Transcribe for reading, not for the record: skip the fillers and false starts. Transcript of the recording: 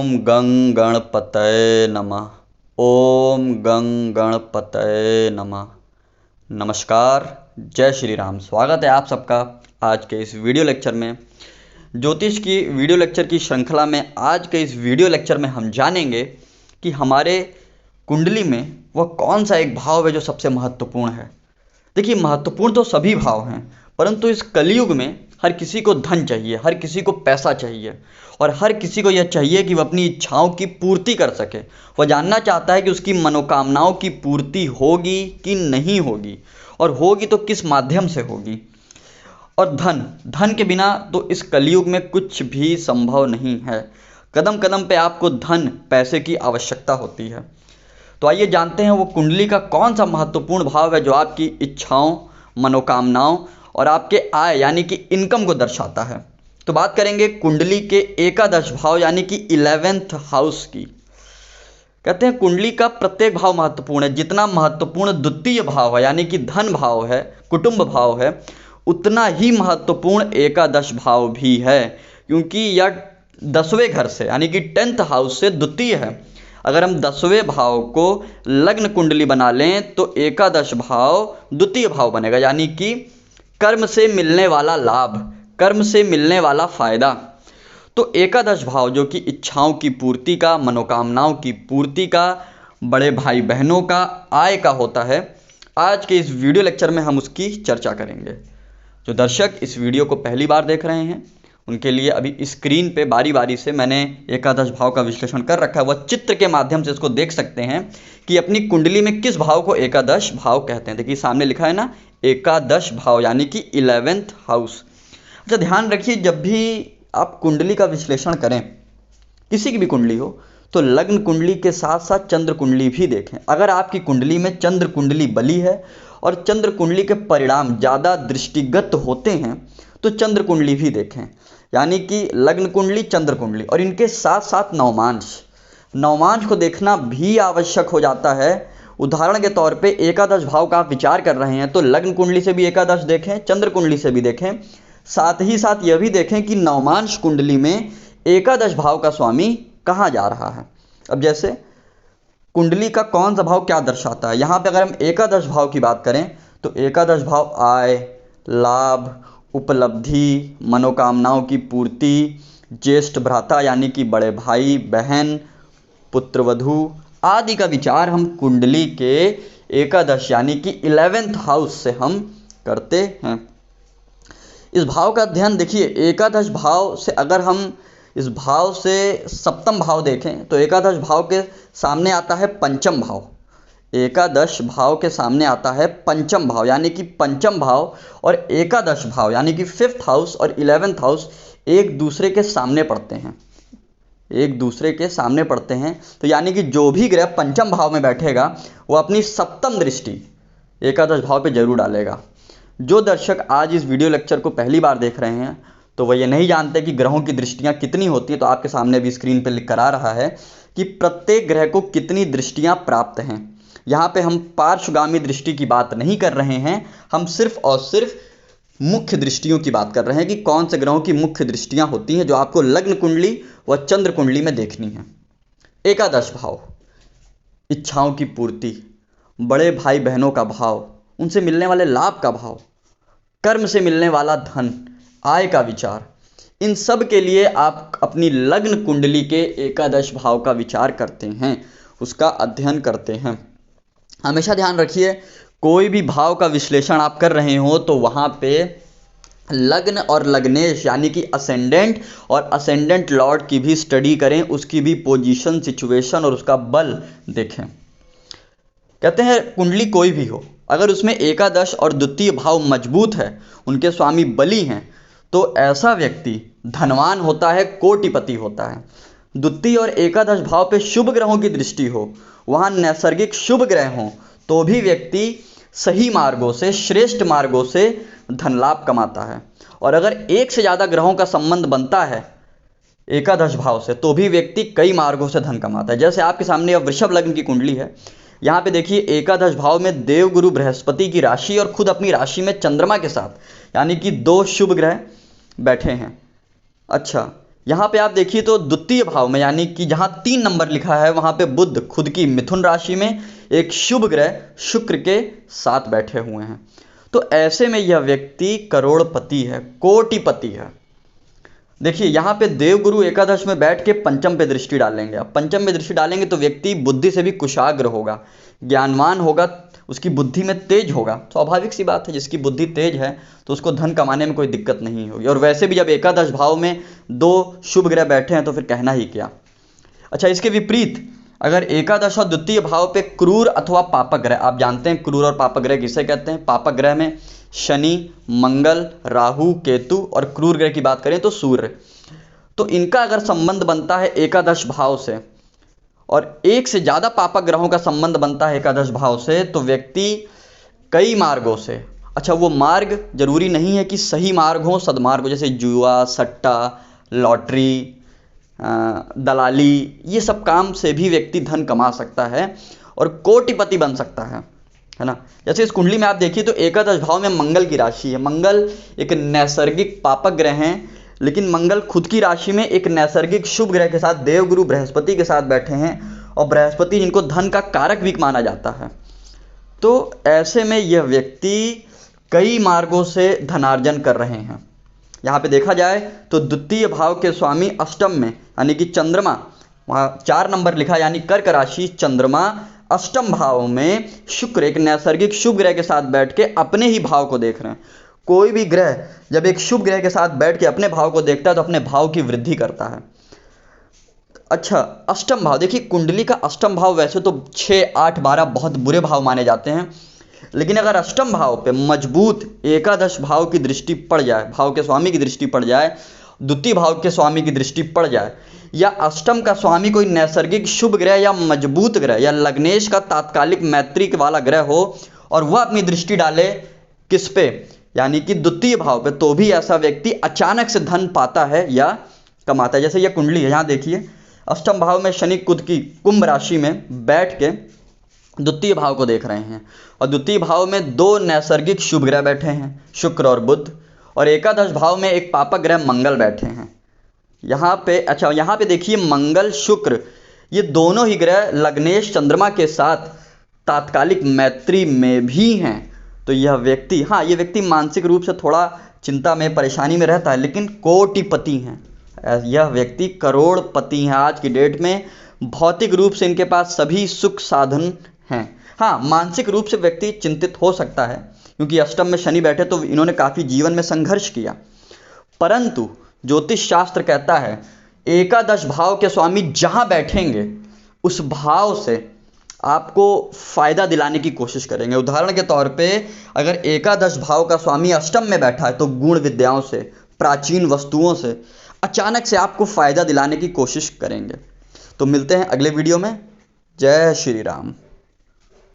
ओम गं गणपतये नमः। ओम गं गणपतये नमः। नमस्कार, जय श्री राम। स्वागत है आप सबका आज के इस वीडियो लेक्चर में। ज्योतिष की वीडियो लेक्चर की श्रृंखला में आज के इस वीडियो लेक्चर में हम जानेंगे कि हमारे कुंडली में वह कौन सा एक भाव है जो सबसे महत्वपूर्ण है। देखिए, महत्वपूर्ण तो सभी भाव हैं, परंतु इस कलयुग में हर किसी को धन चाहिए, हर किसी को पैसा चाहिए और हर किसी को यह चाहिए कि वह अपनी इच्छाओं की पूर्ति कर सके। वह जानना चाहता है कि उसकी मनोकामनाओं की पूर्ति होगी कि नहीं होगी, और होगी तो किस माध्यम से होगी। और धन के बिना तो इस कलयुग में कुछ भी संभव नहीं है। कदम कदम पे आपको धन, पैसे की आवश्यकता होती है। तो आइए जानते हैं वो कुंडली का कौन सा महत्वपूर्ण भाव है जो आपकी इच्छाओं, मनोकामनाओं और आपके आय यानी कि इनकम को दर्शाता है। तो बात करेंगे कुंडली के एकादश भाव यानी कि 11th हाउस की। कहते हैं कुंडली का प्रत्येक भाव महत्वपूर्ण है। जितना महत्वपूर्ण द्वितीय भाव है यानी कि धन भाव है, कुटुंब भाव है, उतना ही महत्वपूर्ण एकादश भाव भी है, क्योंकि यह 10वें घर से यानी कि 10th हाउस से द्वितीय है। अगर हम 10वें भाव को लग्न कुंडली बना लें तो एकादश भाव द्वितीय भाव बनेगा, यानी कि कर्म से मिलने वाला लाभ, कर्म से मिलने वाला फायदा। तो एकादश भाव जो कि इच्छाओं की पूर्ति का, मनोकामनाओं की पूर्ति का, बड़े भाई बहनों का, आय का होता है। आज के इस वीडियो लेक्चर में हम उसकी चर्चा करेंगे। जो दर्शक इस वीडियो को पहली बार देख रहे हैं उनके लिए अभी स्क्रीन पे बारी बारी से मैंने एकादश भाव का विश्लेषण कर रखा है। वह चित्र के माध्यम से इसको देख सकते हैं कि अपनी कुंडली में किस भाव को एकादश भाव कहते हैं। देखिए सामने लिखा है ना, एकादश भाव यानी कि 11th हाउस। अच्छा, ध्यान रखिए, जब भी आप कुंडली का विश्लेषण करें, किसी की भी कुंडली हो, तो लग्न कुंडली के साथ साथ चंद्र कुंडली भी देखें। अगर आपकी कुंडली में चंद्र कुंडली बली है और चंद्र कुंडली के परिणाम ज़्यादा दृष्टिगत होते हैं तो चंद्र कुंडली भी देखें, यानी कि लग्न कुंडली, चंद्र कुंडली और इनके साथ साथ नवमांश को देखना भी आवश्यक हो जाता है। उदाहरण के तौर पे एकादश भाव का आप विचार कर रहे हैं तो लग्न कुंडली से भी एकादश देखें, चंद्र कुंडली से भी देखें, साथ ही साथ यह भी देखें कि नवमांश कुंडली में एकादश भाव का स्वामी कहाँ जा रहा है। अब जैसे कुंडली का कौन सा भाव क्या दर्शाता है, यहाँ पे अगर हम एकादश भाव की बात करें तो एकादश भाव आय, लाभ, उपलब्धि, मनोकामनाओं की पूर्ति, ज्येष्ठ भ्राता यानी कि बड़े भाई बहन, पुत्रवधू आदि का विचार हम कुंडली के एकादश यानी कि 11th हाउस से हम करते हैं। इस भाव का अध्ययन देखिए, एकादश भाव से अगर हम इस भाव से सप्तम भाव देखें तो एकादश भाव के सामने आता है पंचम भाव। एकादश भाव के सामने आता है पंचम भाव, यानी कि पंचम भाव और एकादश भाव यानी कि 5th हाउस और 11th हाउस एक दूसरे के सामने पड़ते हैं, एक दूसरे के सामने पड़ते हैं। तो यानी कि जो भी ग्रह पंचम भाव में बैठेगा वो अपनी सप्तम दृष्टि एकादश भाव पे जरूर डालेगा। जो दर्शक आज इस वीडियो लेक्चर को पहली बार देख रहे हैं तो वह ये नहीं जानते कि ग्रहों की दृष्टियां कितनी होती हैं, तो आपके सामने भी स्क्रीन पर लिख कर आ रहा है कि प्रत्येक ग्रह को कितनी दृष्टियां प्राप्त हैं। यहाँ पे हम पार्श्वगामी दृष्टि की बात नहीं कर रहे हैं, हम सिर्फ और सिर्फ मुख्य दृष्टियों की बात कर रहे हैं कि कौन से ग्रहों की मुख्य दृष्टियां होती हैं जो आपको लग्न कुंडली व चंद्र कुंडली में देखनी है। एकादश भाव, इच्छाओं की पूर्ति, बड़े भाई बहनों का भाव, उनसे मिलने वाले लाभ का भाव, कर्म से मिलने वाला धन, आय का विचार, इन सब के लिए आप अपनी लग्न कुंडली के एकादश भाव का विचार करते हैं, उसका अध्ययन करते हैं। हमेशा ध्यान रखिए, कोई भी भाव का विश्लेषण आप कर रहे हो तो वहाँ पे लग्न और लग्नेश यानी कि असेंडेंट और असेंडेंट लॉर्ड की भी स्टडी करें, उसकी भी पोजीशन, सिचुएशन और उसका बल देखें। कहते हैं कुंडली कोई भी हो, अगर उसमें एकादश और द्वितीय भाव मजबूत है, उनके स्वामी बली हैं, तो ऐसा व्यक्ति धनवान होता है, कोटिपति होता है। द्वितीय और एकादश भाव पे शुभ ग्रहों की दृष्टि हो, वहाँ नैसर्गिक शुभ ग्रह हों, तो भी व्यक्ति सही मार्गों से, श्रेष्ठ मार्गों से धन लाभ कमाता है। और अगर एक से ज़्यादा ग्रहों का संबंध बनता है एकादश भाव से तो भी व्यक्ति कई मार्गों से धन कमाता है। जैसे आपके सामने अब वृषभ लग्न की कुंडली है, यहाँ पे देखिए एकादश भाव में देवगुरु बृहस्पति की राशि और खुद अपनी राशि में चंद्रमा के साथ यानी कि 2 शुभ ग्रह बैठे हैं। अच्छा, यहाँ पे आप देखिए तो द्वितीय भाव में यानी कि जहाँ 3 नंबर लिखा है वहाँ पे बुध खुद की मिथुन राशि में एक शुभ ग्रह शुक्र के साथ बैठे हुए हैं। तो ऐसे में यह व्यक्ति करोड़पति है, कोटिपति है। देखिए यहाँ पे देवगुरु एकादश में बैठ के पंचम पे दृष्टि डालेंगे। अब पंचम में दृष्टि डालेंगे तो व्यक्ति बुद्धि से भी कुशाग्र होगा, ज्ञानवान होगा, उसकी बुद्धि में तेज होगा। स्वाभाविक सी बात है, जिसकी बुद्धि तेज है तो उसको धन कमाने में कोई दिक्कत नहीं होगी। और वैसे भी जब एकादश भाव में 2 शुभ ग्रह बैठे हैं तो फिर कहना ही क्या। अच्छा, इसके विपरीत अगर एकादश और द्वितीय भाव पे क्रूर अथवा पापक ग्रह, आप जानते हैं क्रूर और पापक ग्रह किसे कहते हैं। पापक ग्रह में शनि, मंगल, राहु, केतु, और क्रूर ग्रह की बात करें तो सूर्य। तो इनका अगर संबंध बनता है एकादश भाव से और एक से ज़्यादा पापक ग्रहों का संबंध बनता है एकादश भाव से, तो व्यक्ति कई मार्गों से, अच्छा वो मार्ग जरूरी नहीं है कि सही मार्ग हो, सदमार्ग हो, जैसे जुआ, सट्टा, लॉटरी, दलाली, ये सब काम से भी व्यक्ति धन कमा सकता है और कोटिपति बन सकता है ना। जैसे इस कुंडली में आप देखिए तो एकादश भाव में मंगल की राशि है। मंगल एक नैसर्गिक पापक ग्रह हैं, लेकिन मंगल खुद की राशि में एक नैसर्गिक शुभ ग्रह के साथ देवगुरु बृहस्पति के साथ बैठे हैं, और बृहस्पति जिनको धन का कारक भी माना जाता है। तो ऐसे में यह व्यक्ति कई मार्गों से धनार्जन कर रहे हैं। यहाँ पे देखा जाए तो द्वितीय भाव के स्वामी अष्टम में यानी कि चंद्रमा, वहाँ 4 नंबर लिखा यानी कर्क राशि, चंद्रमा अष्टम भाव में शुक्र एक नैसर्गिक शुभ ग्रह के साथ बैठ के अपने ही भाव को देख रहे हैं। कोई भी ग्रह जब एक शुभ ग्रह के साथ बैठ के अपने भाव को देखता है तो अपने भाव की वृद्धि करता है। अच्छा, अष्टम भाव देखिए, कुंडली का अष्टम भाव वैसे तो 6, 8, 12 बहुत बुरे भाव माने जाते हैं, लेकिन अगर अष्टम भाव पे मजबूत एकादश भाव की दृष्टि पड़ जाए, भाव के स्वामी की दृष्टि पड़ जाए, द्वितीय भाव के स्वामी की दृष्टि पड़ जाए, या अष्टम का स्वामी कोई नैसर्गिक शुभ ग्रह या मजबूत ग्रह या लग्नेश का तात्कालिक मैत्री वाला ग्रह हो और वह अपनी दृष्टि डाले किस पे, यानी कि द्वितीय भाव पे, तो भी ऐसा व्यक्ति अचानक से धन पाता है या कमाता है। जैसे यह कुंडली है, यहाँ देखिए अष्टम भाव में शनि खुद की कुंभ राशि में बैठ के द्वितीय भाव को देख रहे हैं, और द्वितीय भाव में 2 नैसर्गिक शुभ ग्रह बैठे हैं, शुक्र और बुध, और एकादश भाव में एक पापक ग्रह मंगल बैठे हैं। यहाँ पे अच्छा, यहाँ पे देखिए मंगल शुक्र ये दोनों ही ग्रह लग्नेश चंद्रमा के साथ तात्कालिक मैत्री में भी हैं। तो यह व्यक्ति, हाँ ये व्यक्ति मानसिक रूप से थोड़ा चिंता में, परेशानी में रहता है, लेकिन कोटिपति हैं। यह व्यक्ति करोड़पति हैं आज की डेट में। भौतिक रूप से इनके पास सभी सुख साधन हैं। हाँ, मानसिक रूप से व्यक्ति चिंतित हो सकता है, क्योंकि अष्टम में शनि बैठे तो इन्होंने काफ़ी जीवन में संघर्ष किया, परंतु ज्योतिष शास्त्र कहता है एकादश भाव के स्वामी जहाँ बैठेंगे उस भाव से आपको फायदा दिलाने की कोशिश करेंगे। उदाहरण के तौर पे अगर एकादश भाव का स्वामी अष्टम में बैठा है तो गुण विद्याओं से, प्राचीन वस्तुओं से अचानक से आपको फायदा दिलाने की कोशिश करेंगे। तो मिलते हैं अगले वीडियो में। जय श्री राम।